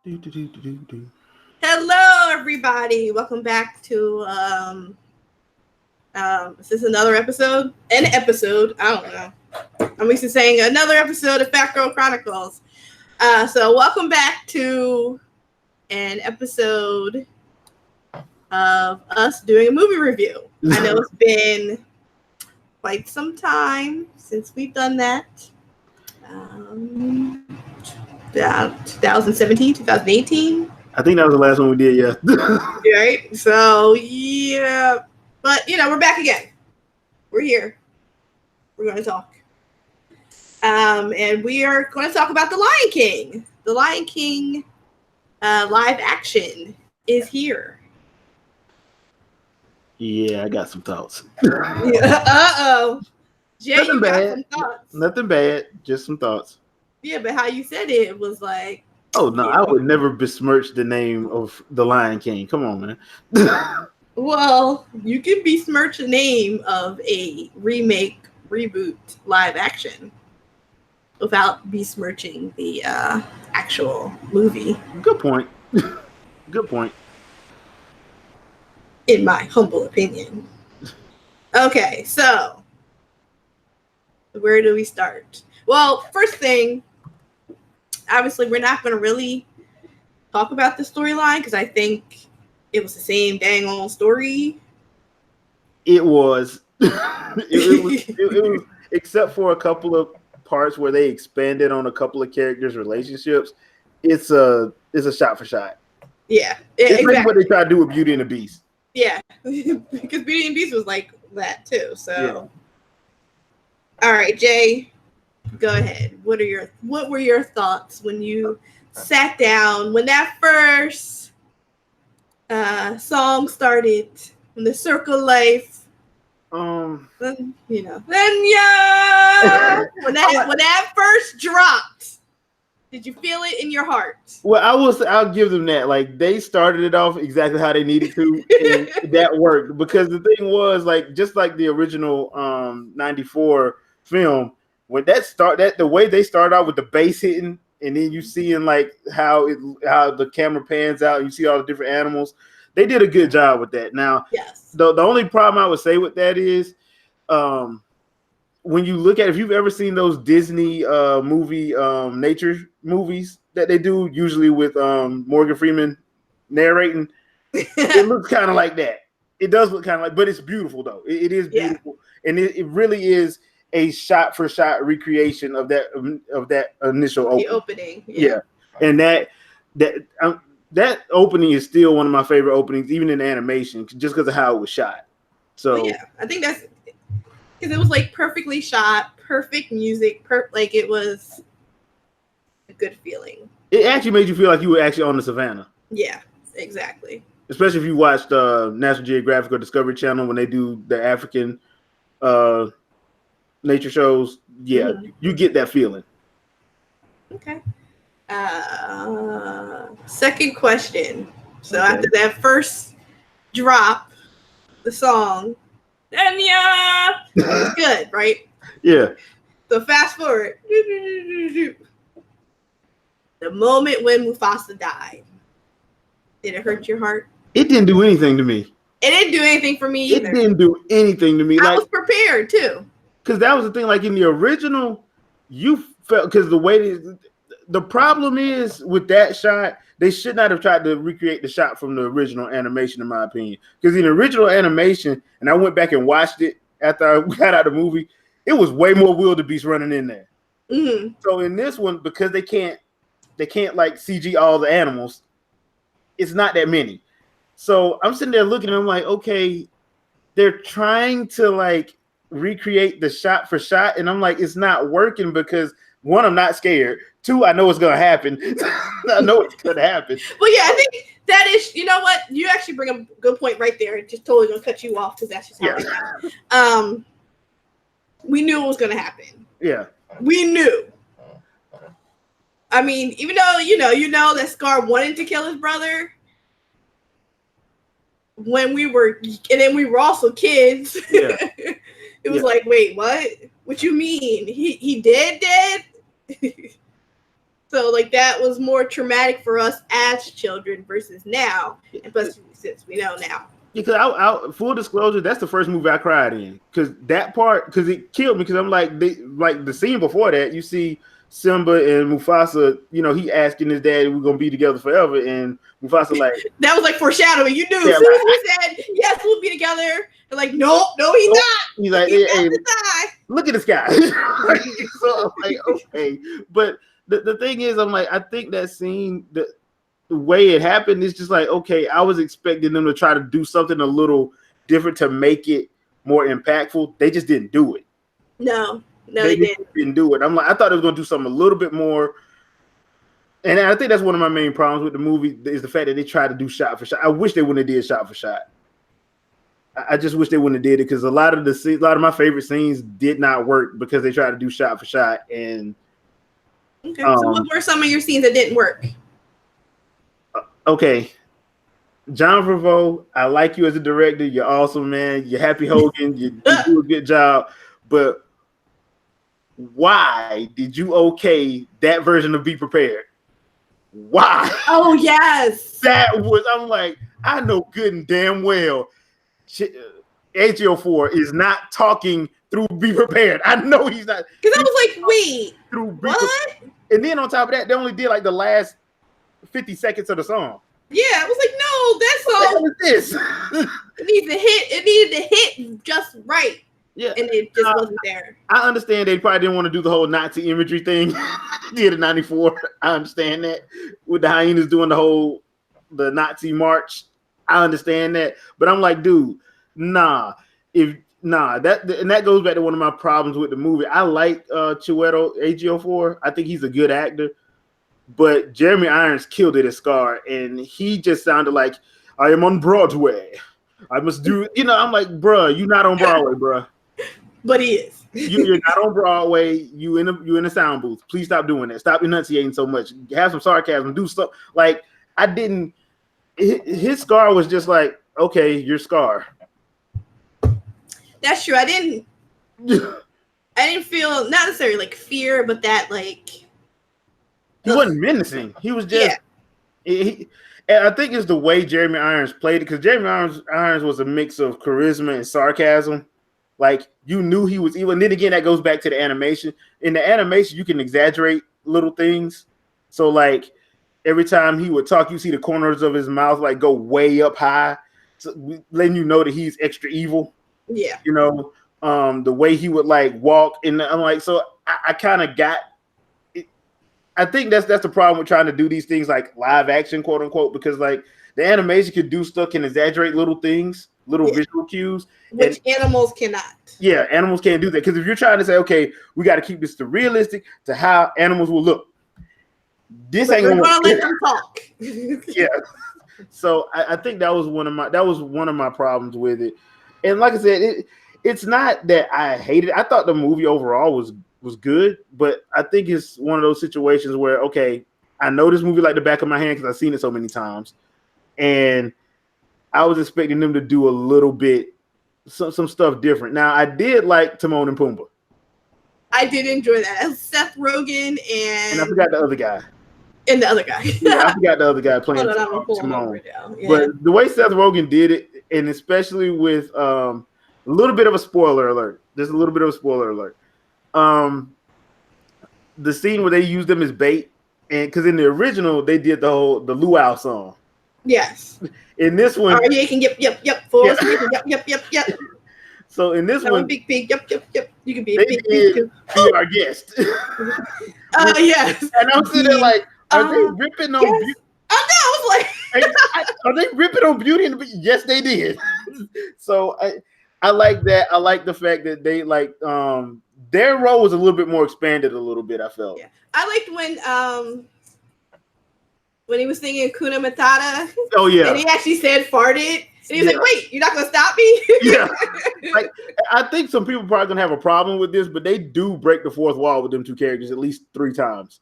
Hello, everybody. Welcome back to is this another episode? An episode. I don't know. I'm used to saying another episode of Fat Girl Chronicles. So welcome back to an episode of us doing a movie review. I know it's been quite some time since we've done that. 2017, 2018. I think that was the last one we did, yeah. Right? So, yeah. But, we're back again. We're here. We're going to talk. And we are going to talk about The Lion King. The Lion King live action is here. Yeah, I got some thoughts. Uh-oh. Jay, Nothing you bad. got some thoughts. Nothing bad, just some thoughts. Yeah, but how you said it was like... Oh, no, I would never besmirch the name of The Lion King. Come on, man. Well, you can besmirch the name of a remake, reboot, live action without besmirching the actual movie. Good point. Good point. In my humble opinion. Okay, so where do we start? Well, first thing, obviously, we're not going to really talk about the storyline because I think it was the same dang old story. It was. it was, except for a couple of parts where they expanded on a couple of characters' relationships. It's a shot for shot. Yeah, it's exactly. like what they tried to do with Beauty and the Beast. Yeah, because Beauty and the Beast was like that too. So, yeah. All right, Jay, go ahead. What were your thoughts when you sat down when that first song started, when the Circle Life? Then when that first dropped, did you feel it in your heart? Well, I'll give them that. Like, they started it off exactly how they needed to, and that worked. Because the thing was, like, just like the original 94 film, when the way they started out with the bass hitting, and then you seeing like how the camera pans out, and you see all the different animals. They did a good job with that. Now, yes. The only problem I would say with that is, when you look at, if you've ever seen those Disney movie nature movies that they do, usually with Morgan Freeman narrating, it looks kind of like that. It does look kind of like, but it's beautiful though. It is beautiful, and it really is a shot for shot recreation of that initial opening. The opening, yeah. And that opening is still one of my favorite openings, even in animation, just because of how it was shot. So yeah, I think that's because it was like perfectly shot, perfect music, like it was a good feeling. It actually made you feel like you were actually on the savannah. Yeah, exactly. Especially if you watched National Geographic or Discovery Channel when they do the African nature shows. Yeah, you get that feeling. Okay. Second question. So after that first drop, the song, and it was good, right? Yeah. So fast forward. The moment when Mufasa died, did it hurt your heart? It didn't do anything to me. It didn't do anything for me either. It didn't do anything to me. I was prepared too. Because that was the thing. Like in the original, you felt, because the problem is with that shot, they should not have tried to recreate the shot from the original animation, in my opinion. Because in the original animation, and I went back and watched it after I got out of the movie, it was way more wildebeest running in there. Mm-hmm. So in this one, because they can't like CG all the animals, it's not that many. So I'm sitting there looking, and I'm like, okay, they're trying to like recreate the shot for shot, and I'm like, it's not working because, one, I'm not scared. Two, I know it's gonna happen. I know it's gonna happen. Well, yeah, I think that is. You know what? You actually bring a good point right there. It just totally gonna cut you off because that's just how it happens. We knew it was gonna happen. Yeah, we knew. I mean, even though you know that Scar wanted to kill his brother when we were, and then we were also kids. Yeah. It was like, wait, what? What you mean? He dead? So like that was more traumatic for us as children versus now, and plus since we know now. Because I full disclosure, that's the first movie I cried in. Because that part, because it killed me. Because I'm like, the scene before that, you see Simba and Mufasa. You know, he asking his dad, "We're gonna be together forever," and Mufasa like that was like foreshadowing. You knew yeah, as soon as he said, "Yes, we'll be together." They're like, "Nope, no, he's not. He's like, hey, look at this guy." So I'm like, okay, but the thing is, I'm like, I think that scene, the way it happened is just like, okay, I was expecting them to try to do something a little different to make it more impactful. They just didn't do it. No, they didn't do it. I'm like, I thought it was going to do something a little bit more. And I think that's one of my main problems with the movie is the fact that they tried to do shot for shot. I wish they wouldn't have did shot for shot. I just wish they wouldn't have did it because a lot of my favorite scenes did not work because they tried to do shot for shot. And okay, so what were some of your scenes that didn't work? Okay, John Favreau, I like you as a director. You're awesome, man. You're Happy Hogan. You do a good job. But why did you okay that version of Be Prepared? Why? Oh, yes. I'm like, I know good and damn well AGO4 is not talking through Be Prepared. I know he's not. Because I was like, wait, what? And then on top of that, they only did like the last 50 seconds of the song. Yeah, I was like, no, that song. What is this? It needed to hit just right. Yeah, and it just wasn't there. I understand they probably didn't want to do the whole Nazi imagery thing. Did in '94. I understand that with the hyenas doing the Nazi march. I understand that, but I'm like, dude, nah. That goes back to one of my problems with the movie. I like Chiwetel Ejiofor. I think he's a good actor. But Jeremy Irons killed it as Scar, and he just sounded like, I am on Broadway. I must do, I'm like, bruh, you're not on Broadway, bruh. But he is. You're not on Broadway. You in a sound booth. Please stop doing that. Stop enunciating so much. Have some sarcasm. Do stuff. Like, I didn't, his Scar was just like, okay, you're Scar. That's true. I didn't feel, not necessarily like fear, but that like, he wasn't menacing. He was just. Yeah. And I think it's the way Jeremy Irons played it because Jeremy Irons was a mix of charisma and sarcasm. Like you knew he was evil. And then again, that goes back to the animation. In the animation, you can exaggerate little things. So like every time he would talk, you see the corners of his mouth like go way up high, so letting you know that he's extra evil. Yeah. The way he would like walk, and I'm like, so I kind of got. I think that's the problem with trying to do these things like live action, quote unquote, because like the animation can do stuff, can exaggerate little things, visual cues, which animals cannot. Yeah, animals can't do that because if you're trying to say, okay, we got to keep this to realistic to how animals will look, this ain't gonna let them talk. Yeah, so I think that was one of my problems with it, and like I said, it's not that I hated it. I thought the movie overall was good, but I think it's one of those situations where, okay, I know this movie like the back of my hand because I've seen it so many times, and I was expecting them to do a little bit, some stuff different. Now, I did like Timon and Pumbaa. I did enjoy that. As Seth Rogen and I forgot the other guy. And the other guy. Yeah, I forgot the other guy playing Timon. Yeah. But the way Seth Rogen did it, and especially with a little bit of a spoiler alert, just a little bit of a spoiler alert. The scene where they used them as bait, and because in the original they did the luau song. Yes. In this one, RJ can yep. Force yep. So in this one, big pig, yep. You can be a big pig too. Be our guest. Yes. And I'm sitting there like, are they ripping on? Yes. I know. I was like, are they ripping on Beauty and the Beast? Yes, they did. So I like that. I like the fact that they like their role was a little bit more expanded a little bit, I felt. Yeah. I liked when he was singing Kuna Matata. Oh yeah. And he actually said farted. And he was like, wait, you're not gonna stop me? Yeah. Like I think some people probably gonna have a problem with this, but they do break the fourth wall with them two characters at least 3 times.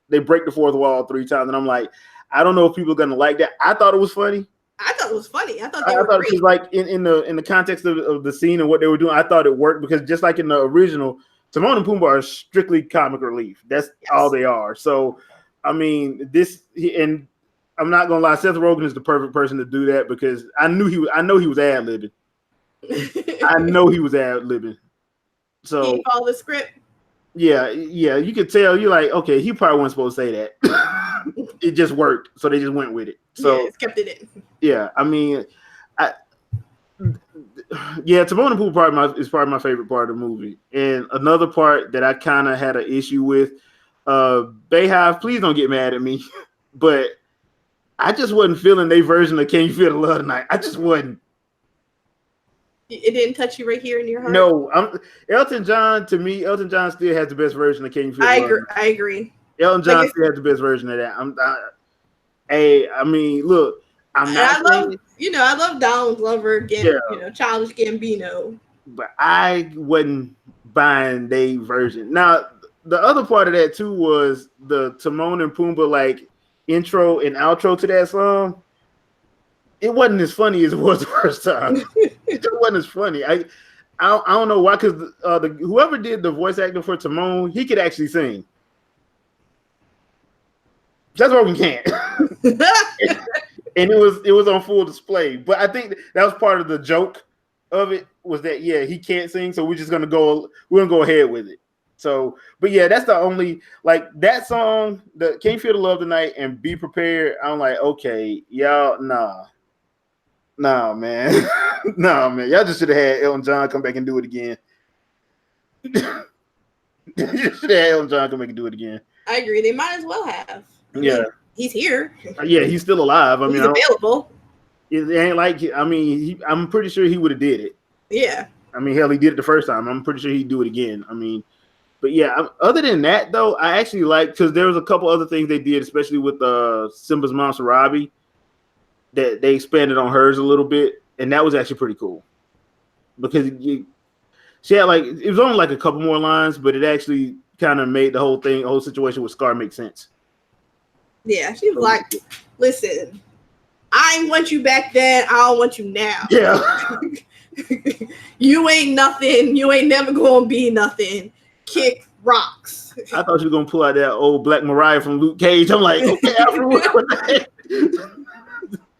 They break the fourth wall 3 times, and I'm like, I don't know if people are gonna like that. I thought it was funny. I thought it was funny. I thought it was like in the context of the scene and what they were doing, I thought it worked because just like in the original, Timon and Pumbaa are strictly comic relief. That's all they are. So I mean, and I'm not gonna lie, Seth Rogen is the perfect person to do that because I know he was ad libbing. I know he was ad libbing. So he followed the script. Yeah, you could tell. You're like, okay, he probably wasn't supposed to say that. It just worked, so they just went with it. So it's kept it in. Yeah, I mean, Timon and Pumbaa is probably my favorite part of the movie. And another part that I kind of had an issue with, Bayhive, please don't get mad at me, but I just wasn't feeling their version of "Can You Feel the Love Tonight." I just wasn't. It didn't touch you right here in your heart. No, Elton John. To me, Elton John still has the best version of "Can You Feel the Love Tonight." I agree. Elton John still has the best version of that. I mean, look, I love Donald Glover, Childish Gambino. But I wasn't buying their version. Now, the other part of that too was the Timon and Pumbaa like intro and outro to that song. It wasn't as funny as it was the first time. It just wasn't as funny. I don't know why, because whoever did the voice acting for Timon, he could actually sing. That's what we can't. And it was on full display. But I think that was part of the joke of it, was that he can't sing, so we're gonna go ahead with it. So, but that's the only, like, that song, the "Can You Feel the Love Tonight" and "Be Prepared." I'm like, okay, y'all, nah, man. Nah, man, y'all just should have had Elton John come back and do it again. You should have had Elton John come back and do it again. I agree. They might as well have. He's here. Yeah, he's still alive. He's available. It ain't like, I mean, I'm pretty sure he would have did it. Yeah. I mean, hell, he did it the first time. I'm pretty sure he'd do it again. I mean, but other than that, though, I actually like, because there was a couple other things they did, especially with Simba's mom, Sarabi, that they expanded on hers a little bit, and that was actually pretty cool. Because she had, like, it was only like a couple more lines, but it actually kind of made the whole situation with Scar make sense. Yeah, she was like, listen, I ain't want you back then, I don't want you now. Yeah. You ain't nothing. You ain't never gonna be nothing. Kick rocks. I thought you were gonna pull out that old Black Mariah from Luke Cage. I'm like, okay, what the heck?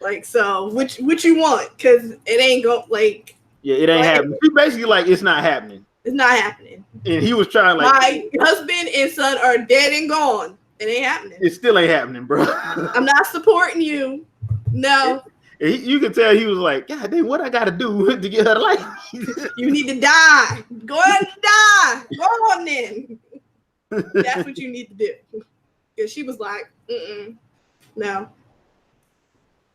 Like, so what you want? Because it ain't like. Yeah, it ain't happening. He basically like, it's not happening. It's not happening. And he was trying, like, my husband and son are dead and gone. It ain't happening. It still ain't happening, bro. I'm not supporting you. No. You can tell he was like, God damn, what I gotta do to get her to like me? You need to die. Go ahead and die. Go on then. That's what you need to do. Because she was like, no.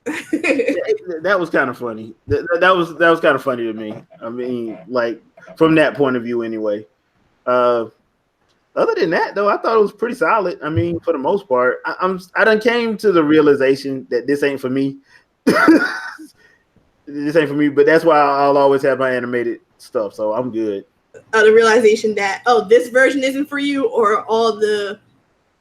That was kind of funny. That was kind of funny to me. I mean, like, from that point of view, anyway. Other than that, though, I thought it was pretty solid. I mean, for the most part, I done came to the realization that this ain't for me. This ain't for me, but that's why I'll always have my animated stuff, so I'm good. The realization that, this version isn't for you, or all the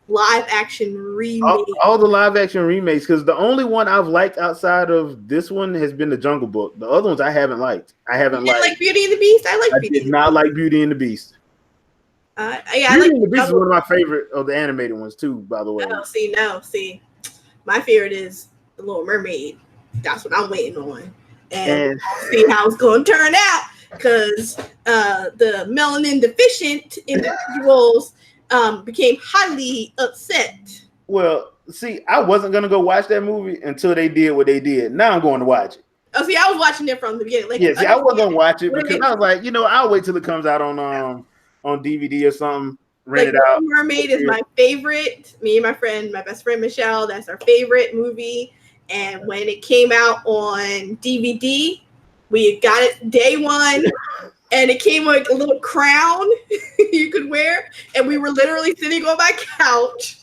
live action remakes? All the live action remakes, because the only one I've liked outside of this one has been The Jungle Book. The other ones I haven't liked. I haven't liked. Like Beauty and the Beast? I did not like Beauty and the Beast. Beauty and the Beast is one of my favorite of the animated ones too, by the way. See. My favorite is The Little Mermaid. That's what I'm waiting on. And see how it's going to turn out, because the melanin deficient individuals became highly upset. Well, see, I wasn't going to go watch that movie until they did what they did. Now I'm going to watch it. Oh, see, I was watching it from the beginning. Like, I wasn't going to watch it because I was like, I'll wait till it comes out on DVD or something. Rent it out. Mermaid is my favorite. Me and my best friend Michelle, that's our favorite movie. And when it came out on DVD, we got it day one, and it came with a little crown you could wear. And we were literally sitting on my couch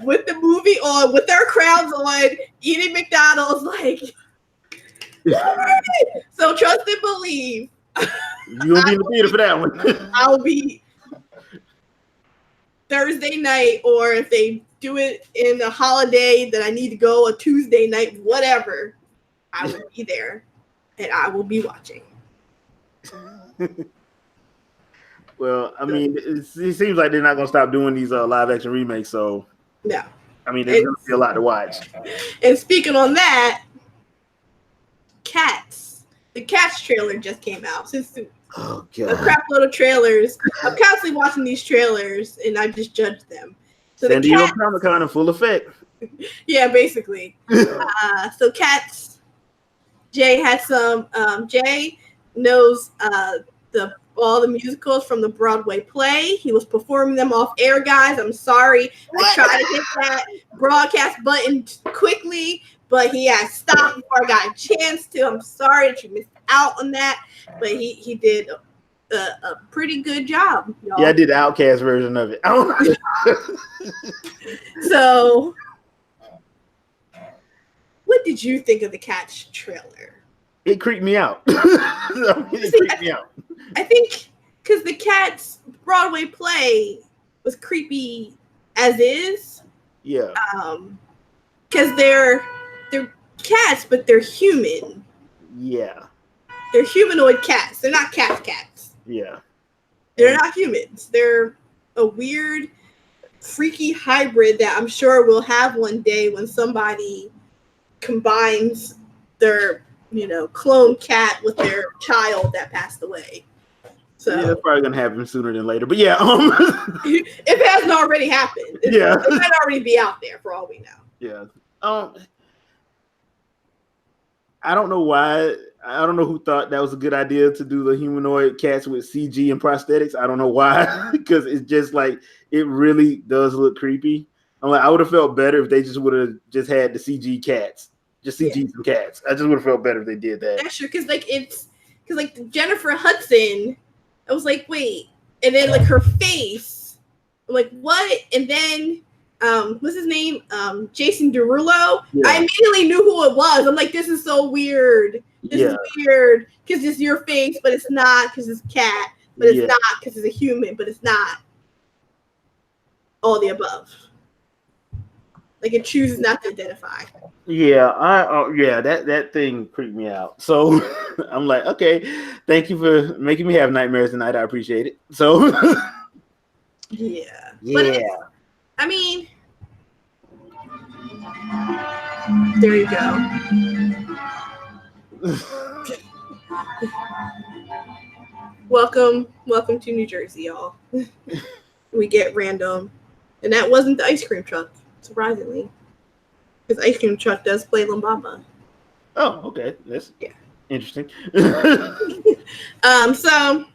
with the movie on, with our crowns on, eating McDonald's, like. So trust and believe. You'll be in the theater for that one. I'll be Thursday night, or if they do it in a holiday that I need to go, a Tuesday night, whatever, I will be there and I will be watching. Well, I mean, it seems like they're not going to stop doing these live action remakes. So no, I mean, there's going to be a lot to watch. And speaking on that, Cats. The Cats trailer just came out. Since Oh, a God. crap load of trailers. I'm constantly watching these trailers, and I just judge them. So San Diego Comic-Con in full effect. Yeah, basically. So Cats, Jay had some. Jay knows all the musicals from the Broadway play. He was performing them off air, guys. I'm sorry. I tried to hit that broadcast button quickly, but he had stopped before I got a chance to. I'm sorry that you missed out on that, but he did a pretty good job, y'all. Yeah, I did the Outcast version of it. So, what did you think of the Cats trailer? It creeped me out. It creeped me out. I think because the Cats Broadway play was creepy as is. Yeah. Because they're cats, but they're human. Yeah. They're humanoid cats. They're not cats. Yeah. They're not humans. They're a weird, freaky hybrid that I'm sure we'll have one day when somebody combines their, clone cat with their child that passed away. So yeah, it's probably gonna happen sooner than later. But yeah, if it hasn't already happened, it might already be out there for all we know. Yeah. I don't know why. I don't know who thought that was a good idea to do the humanoid cats with CG and prosthetics. I don't know why, because it's just like it really does look creepy. I'm like, I would have felt better if they just would have just had the CG cats, just CG some cats. I just would have felt better if they did that. Yeah, sure, because Jennifer Hudson, I was like, wait, and then like her face, I'm like, what? And then what's his name? Jason Derulo. Yeah. I immediately knew who it was. I'm like, this is so weird. This is weird because it's your face, but it's not because it's cat, but it's not because it's a human, but it's not all the above. Like it chooses not to identify. Yeah, that thing creeped me out. So I'm like, okay, thank you for making me have nightmares tonight. I appreciate it. So yeah. But I mean, there you go. Welcome to New Jersey, y'all. We get random, and that wasn't the ice cream truck, surprisingly, because ice cream truck does play Lumbaba. Oh, okay, that's interesting. So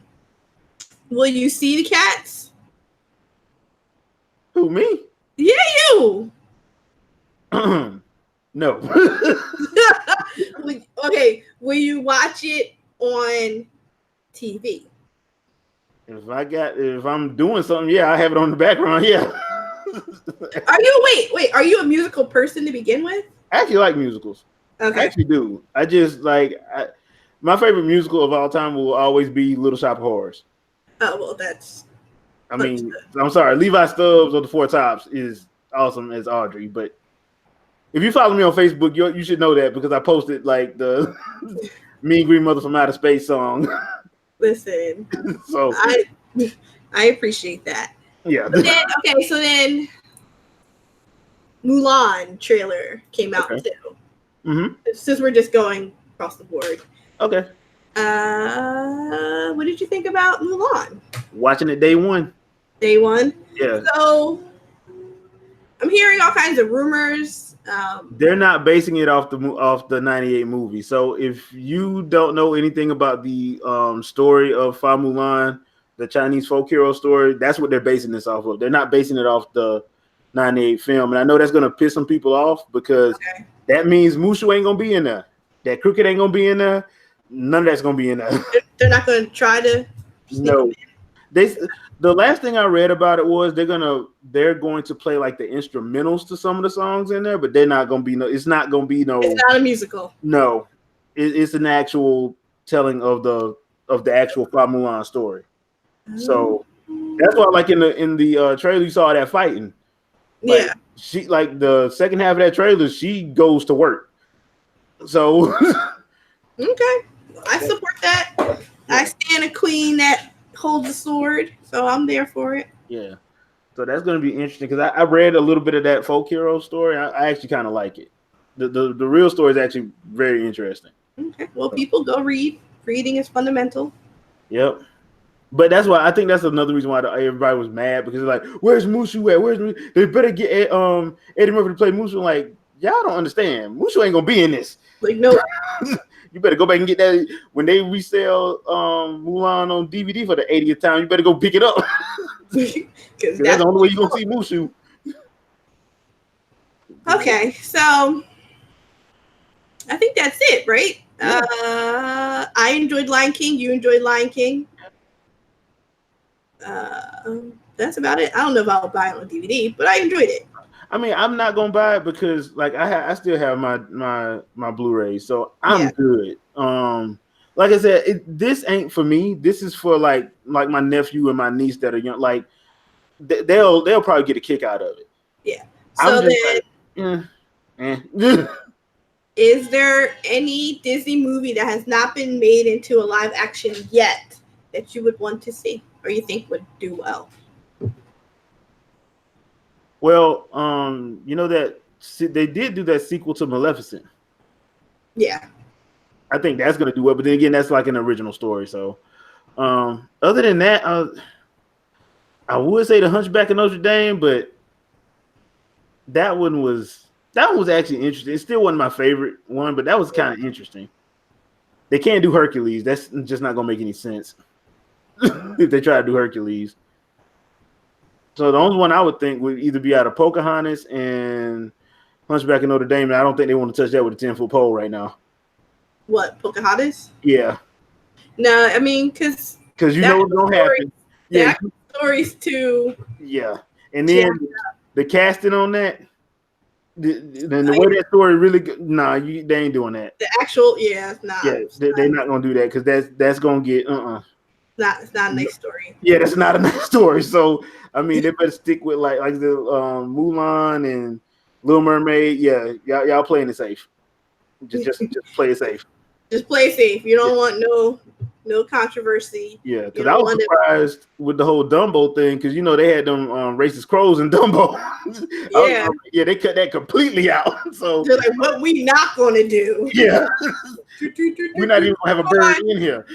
will you see the cats? Who, me? Yeah, you. No. Okay, will you watch it on TV? If I'm doing something, I have it on the background. Yeah. Are you a musical person to begin with? I actually like musicals. Okay. I actually do. I just my favorite musical of all time will always be Little Shop of Horrors. Oh well, that's. I mean, I'm sorry, Levi Stubbs or the Four Tops is awesome as Audrey, but if you follow me on Facebook, you should know that because I posted like the Mean Green Mother from Outer Space song. Listen, so I appreciate that. Yeah. But then Mulan trailer came out too. Mm-hmm. Since we're just going across the board. Okay. What did you think about Mulan? Watching it day one. Day one? Yeah. So I'm hearing all kinds of rumors. They're not basing it off the 98 movie. So if you don't know anything about the story of Fa Mulan, the Chinese folk hero story, that's what they're basing this off of. They're not basing it off the 98 film. And I know that's going to piss some people off because that means Mushu ain't going to be in there. That Crooked ain't going to be in there. None of that's going to be in there. They're not going to try to. No. The last thing I read about it was they're going to play like the instrumentals to some of the songs in there, but they're not going to be it's not going to be no. It's not a musical. No, it's an actual telling of the actual Fa Mulan story. So that's why, like in the trailer, you saw that fighting. Like, she like the second half of that trailer, she goes to work. So okay, I support that. I stand a queen that holds a sword, so I'm there for it. Yeah. So that's going to be interesting because I read a little bit of that folk hero story. I actually kind of like it. The real story is actually very interesting. Okay. Well, people go read. Reading is fundamental. Yep. But that's why I think that's another reason why everybody was mad because they're like, "Where's Mushu at? Where's Mushu? They better get Eddie Murphy to play Mushu." Like, y'all don't understand. Mushu ain't gonna be in this. Like, no. You better go back and get that when they resell Mulan on DVD for the 80th time. You better go pick it up because that's the only way you're gonna see Mushu. Okay, so I think that's it, right? Yeah. I enjoyed Lion King. You enjoyed Lion King. That's about it. I don't know if I'll buy it on DVD, but I enjoyed it. I mean, I'm not gonna buy it because, like, I still have my Blu-ray, so I'm good. Like I said, this ain't for me. This is for like my nephew and my niece that are young. Like, they'll probably get a kick out of it. Yeah. So is there any Disney movie that has not been made into a live action yet that you would want to see or you think would do well? Well, you know that they did do that sequel to Maleficent. Yeah. I think that's going to do well, but then again, that's like an original story. So, other than that, I would say The Hunchback of Notre Dame, but that one was actually interesting. It still wasn't my favorite one, but that was kind of interesting. They can't do Hercules. That's just not going to make any sense if they try to do Hercules. So the only one I would think would either be out of Pocahontas and Hunchback of Notre Dame, and I don't think they want to touch that with a 10-foot pole right now. What, Pocahontas? Yeah. No, I mean, because you know what's gonna happen. Yeah, stories too. Yeah, and then the casting on that, the way that story really, they ain't doing that. The actual, it's not. Yeah, they're not gonna do that because that's gonna get It's not a nice story. Yeah, that's not a nice story. So I mean, they better stick with like the Mulan and Little Mermaid. Yeah, y'all playing it safe. Just play it safe. Just play it safe. You don't want no controversy. Yeah, because I was surprised with the whole Dumbo thing because they had them racist crows in Dumbo. Yeah, they cut that completely out. So they're like, what we not gonna do? Yeah, we're not even gonna have a bird in here.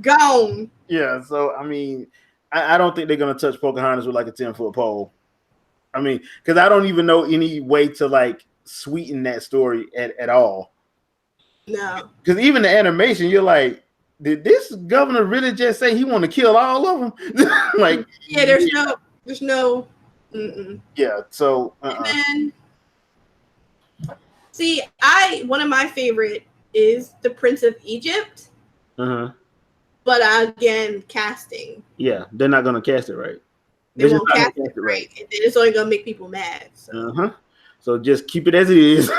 Gone. Yeah, so I mean, I don't think they're gonna touch Pocahontas with like a 10-foot pole. I mean, because I don't even know any way to like sweeten that story at all. No, because even the animation, you're like, did this governor really just say he want to kill all of them? Like, yeah, there's no. Mm-mm. Yeah, so. And then, see, one of my favorite is the Prince of Egypt. Uh-huh. But again, casting. Yeah, they're not gonna cast it right. They won't cast it right. It's only gonna make people mad. So. Uh-huh. So just keep it as it is.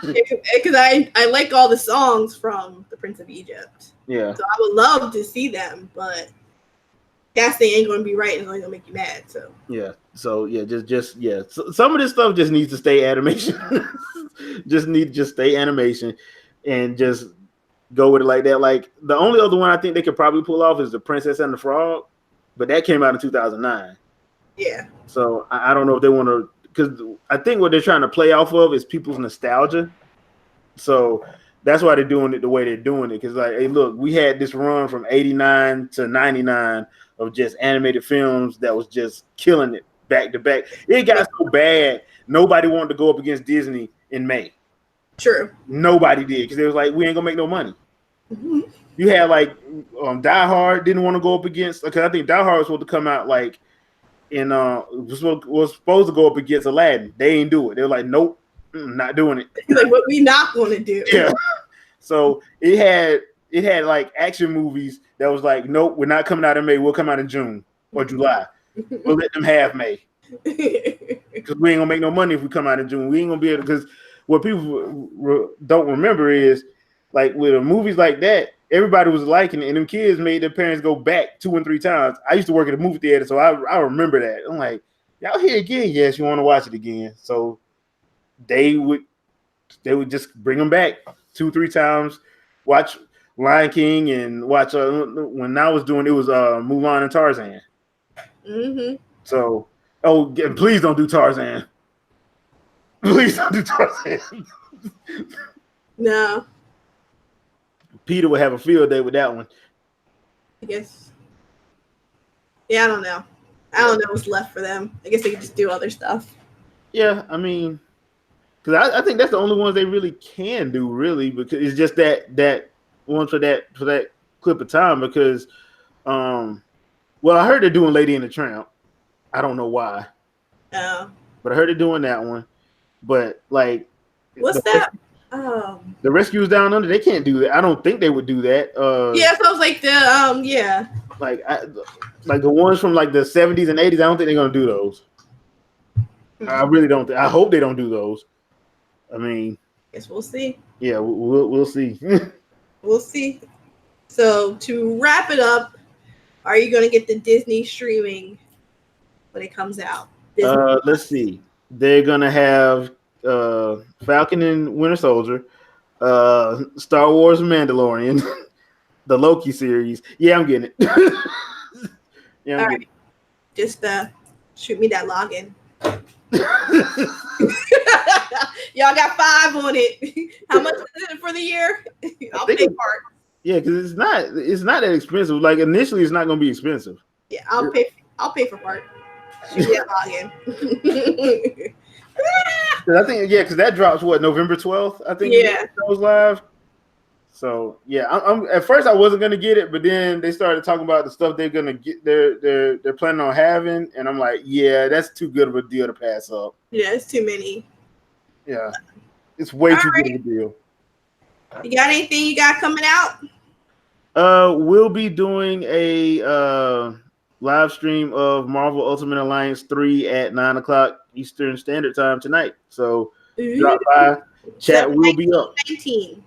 Because I like all the songs from the Prince of Egypt. Yeah. So I would love to see them, but casting ain't going to be right. It's only going to make you mad. So yeah. So yeah, just So some of this stuff just needs to stay animation. just stay animation, and just go with it like that. Like the only other one I think they could probably pull off is The Princess and the Frog, but that came out in 2009. Yeah. So I don't know if they want to. Because I think what they're trying to play off of is people's nostalgia. So that's why they're doing it the way they're doing it. Because, like, hey, look, we had this run from 89 to 99 of just animated films that was just killing it back to back. It got so bad, nobody wanted to go up against Disney in May. True. Nobody did because they was like, we ain't going to make no money. Mm-hmm. You had, like, Die Hard didn't want to go up against, because I think Die Hard was supposed to come out, like, and was supposed to go up against Aladdin. They ain't do it. They were like, nope, not doing it. Like, what we not going to do? Yeah. So it had like action movies that was like, nope, we're not coming out in May. We'll come out in June or July. We'll let them have May because we ain't gonna make no money if we come out in June. We ain't gonna be able, because what people don't remember is like with movies like that, everybody was liking it, and them kids made their parents go back 2 and 3 times. I used to work at a movie theater, so I remember that. I'm like, y'all here again? Yes, you want to watch it again. So they would just bring them back 2-3 times, watch Lion King, and watch when I was doing it was Mulan and Tarzan. Mm-hmm. So, please don't do Tarzan. Please don't do Tarzan. No. Peter would have a field day with that one. I guess. Yeah, I don't know. I don't know what's left for them. I guess they could just do other stuff. Yeah, I mean, because I think that's the only ones they really can do, really, because it's just that one for that clip of time. Because, well, I heard they're doing Lady and the Tramp. I don't know why, Oh. but I heard they're doing that one. But like, What's that? The Rescuers Down Under, they can't do that. I don't think they would do that. Yeah, so it's like the yeah. Like the ones from like the 70s and 80s, I don't think they're gonna do those. I really don't. I hope they don't do those. I mean, guess we'll see. Yeah, we'll see. We'll see. So to wrap it up, are you gonna get the Disney streaming when it comes out? Let's see. They're gonna have Falcon and Winter Soldier, Star Wars Mandalorian, the Loki series. Yeah, I'm getting it. Yeah, all right. Just shoot me that login. Y'all got 5 on it. How much is it for the year? I'll pay for it. Yeah, because it's not that expensive. Like initially, it's not going to be expensive. Yeah, I'll pay for part. Shoot me that login. I think because that drops November 12th. I think it goes live. So yeah, I'm at first I wasn't gonna get it, but then they started talking about the stuff they're gonna get. They're planning on having, and I'm like, yeah, that's too good of a deal to pass up. Yeah, it's too many. Yeah, it's way too good of a deal. You got anything you got coming out? We'll be doing a live stream of Marvel Ultimate Alliance 3 at 9:00 Eastern Standard Time tonight. So drop by. Chat will be up. 19.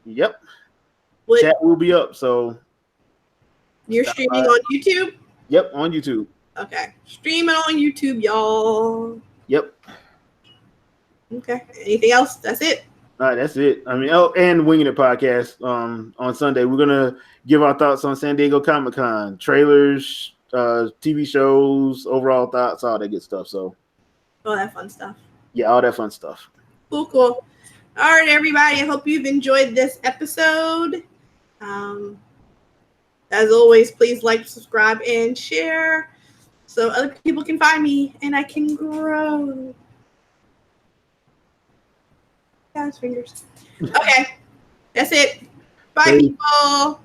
Yep. Chat will be up. So you're streaming on YouTube? Yep, on YouTube. Okay. Streaming on YouTube, y'all. Yep. Okay. Anything else? That's it. All right, that's it. I mean, and Winging It podcast on Sunday. We're gonna give our thoughts on San Diego Comic-Con, trailers, TV shows, overall thoughts, all that good stuff. So all that fun stuff. Yeah, all that fun stuff. Cool. All right, everybody. I hope you've enjoyed this episode. As always, please like, subscribe, and share so other people can find me and I can grow. Guys, fingers. Okay, that's it. Bye, people.